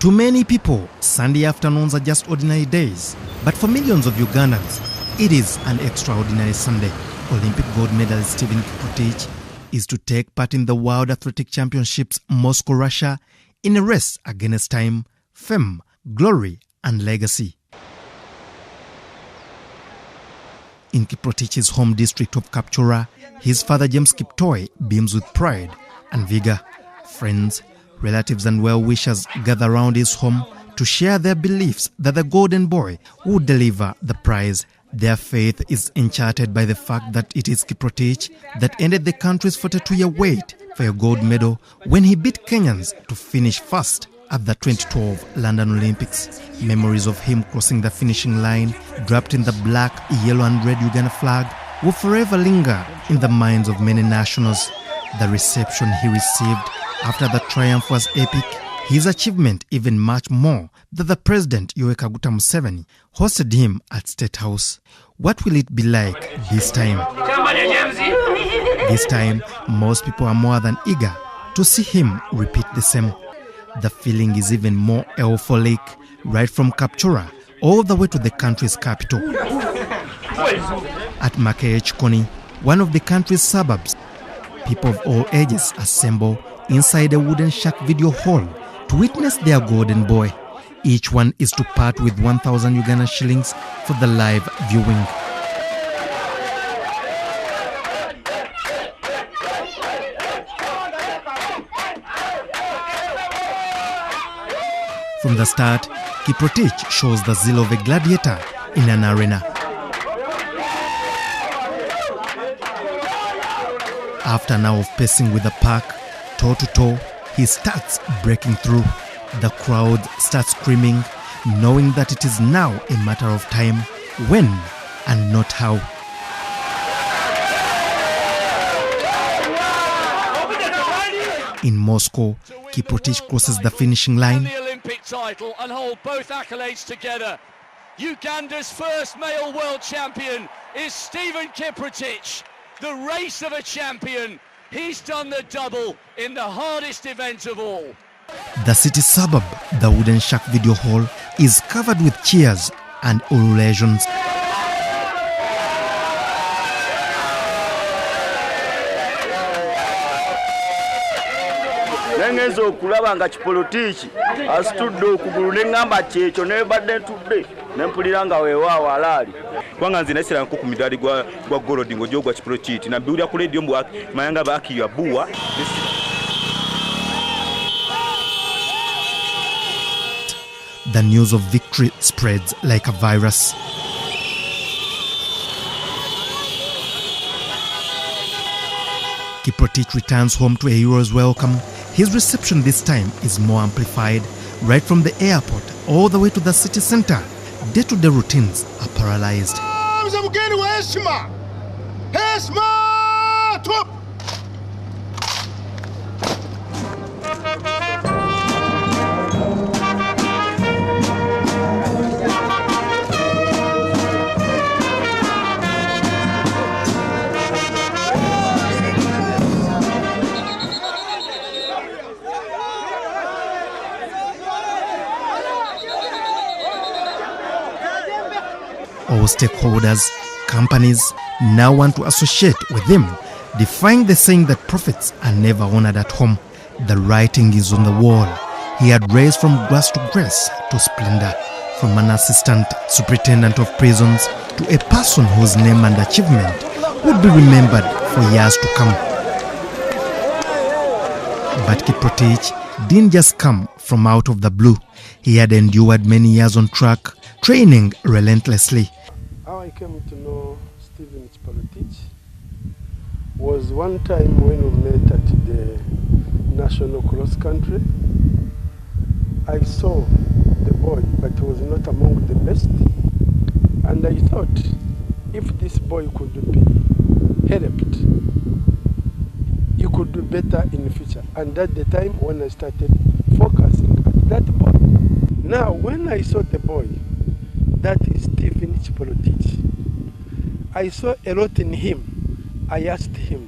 To many people, Sunday afternoons are just ordinary days. But for millions of Ugandans, it is an extraordinary Sunday. Olympic gold medalist Steven Kiprotich is to take part in the World Athletic Championships Moscow, Russia, in a race against time, fame, glory, and legacy. In Kiprotich's home district of Kapchora, his father James Kiptoy beams with pride and vigor. Friends, relatives and well-wishers gather around his home to share their beliefs that the golden boy would deliver the prize. Their faith is enchanted by the fact that it is Kiprotich that ended the country's 42-year wait for a gold medal when he beat Kenyans to finish first at the 2012 London Olympics. Memories of him crossing the finishing line, draped in the black, yellow and red Uganda flag, will forever linger in the minds of many nationals. The reception he received after the triumph was epic. His achievement even much more that the President Yoweri Kaguta Museveni hosted him at State House. What will it be like this time? This time, most people are more than eager to see him repeat the same. The feeling is even more euphoric, right from Kapchora all the way to the country's capital. At Makere-Chikoni, one of the country's suburbs, people of all ages assemble inside a wooden shack video hall to witness their golden boy. Each one is to part with 1,000 Uganda shillings for the live viewing. From the start, Kiprotich shows the zeal of a gladiator in an arena. After an hour of pacing with the pack, toe to toe, he starts breaking through. The crowd starts screaming, knowing that it is now a matter of time, when and not how. In Moscow, Kiprotich crosses the finishing line. The Olympic title and hold both accolades together. Uganda's first male world champion is Steven Kiprotich, the race of a champion. He's done the double in the hardest event of all. The city suburb, the wooden shack video hall, is covered with cheers and ululations. Nengenza okulaba nga Kiprotich asitudde okugulu n'engamba kyekyo nebadde ntudde nempulira nga weewaawo alaali. Kubanga nze naisira nko ku midali gwa golodi ng'ojja ogwa Kiprotich nambiwulira ku leediyo mbu mayanga baakiyo abuwa. The news of victory spreads like a virus. Kiprotich returns home to a hero's welcome. His reception this time is more amplified, right from the airport all the way to the city center. Day-to-day routines are paralyzed. All stakeholders, companies now want to associate with him, defying the saying that prophets are never honored at home. The writing is on the wall. He had raised from grace to grace to splendor, from an assistant superintendent of prisons to a person whose name and achievement would be remembered for years to come. But Kiprotich didn't just come from out of the blue. He had endured many years on track, training relentlessly. How I came to know Steven Kiprotich was one time when we met at the national cross country. I saw the boy, but he was not among the best. And I thought, if this boy could be helped, he could do better in the future. And at the time when I started focusing at that boy. Now, when I saw the boy, that is Steven Kiprotich, I saw a lot in him. I asked him,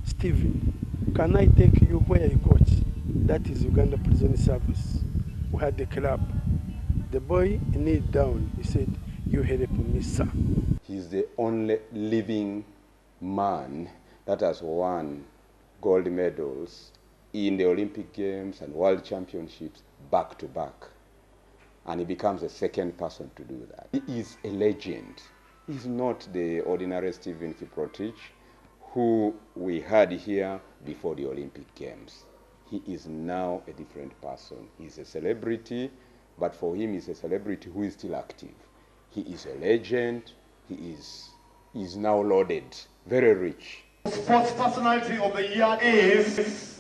Steven, can I take you where I coach? That is Uganda Prison Service. we had the club. The boy kneeled down. He said, "You help me, sir." He's the only living man that has won gold medals in the Olympic Games and World Championships back to back. And he becomes the second person to do that. He is a legend. He's not the ordinary Steven Kiprotich who we had here before the Olympic Games. He is now a different person. He's a celebrity, but for him he's a celebrity who is still active. He is a legend. He is now lauded, very rich. Sports personality of the year is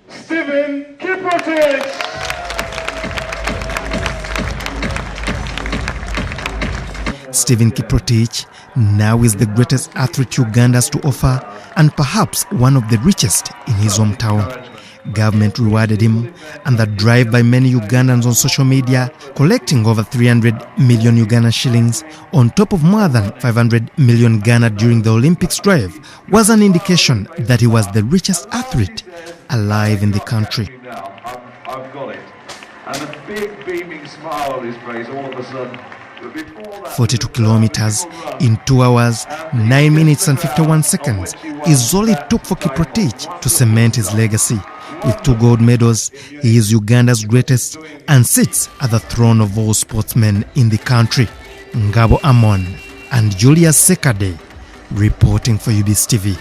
Steven Kiprotich. Steven Kiprotich now is the greatest athlete Uganda has to offer and perhaps one of the richest in his hometown. Government rewarded him, and the drive by many Ugandans on social media, collecting over 300 million Ugandan shillings on top of more than 500 million Ghana during the Olympics drive, was an indication that he was the richest athlete alive in the country. I've got it. And a big beaming smile on his face all of a sudden. 42 kilometers in 2 hours, 9 minutes and 51 seconds is all it took for Kiprotich to cement his legacy. With 2 gold medals, he is Uganda's greatest and sits at the throne of all sportsmen in the country. Ngabo Amon and Julius Ssekadde reporting for UBS TV.